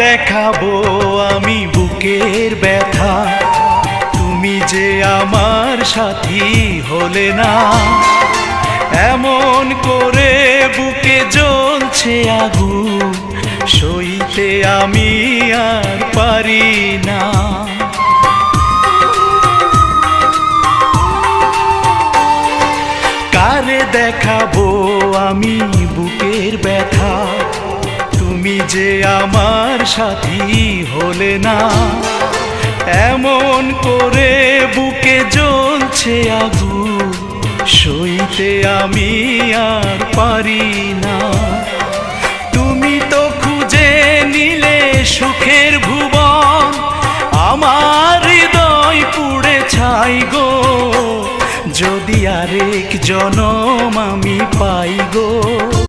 দেখাবো আমি বুকের ব্যথা, তুমি যে আমার সাথী হলে না। এমন করে বুকে জ্বলছে আগুন, সইতে আমি আর পারি না। কারে দেখাবো আমি বুকের ব্যথা, তুমি যে আমার সাথী হলে না। এমন করে বুকে জ্বলছে আগুন, সইতে আমি আর পারি না। তুমি তো খুঁজে নিলে সুখের ভুবন, আমার হৃদয় পুড়ে ছাই গো। যদি আরেক জনম আমি পাই গো।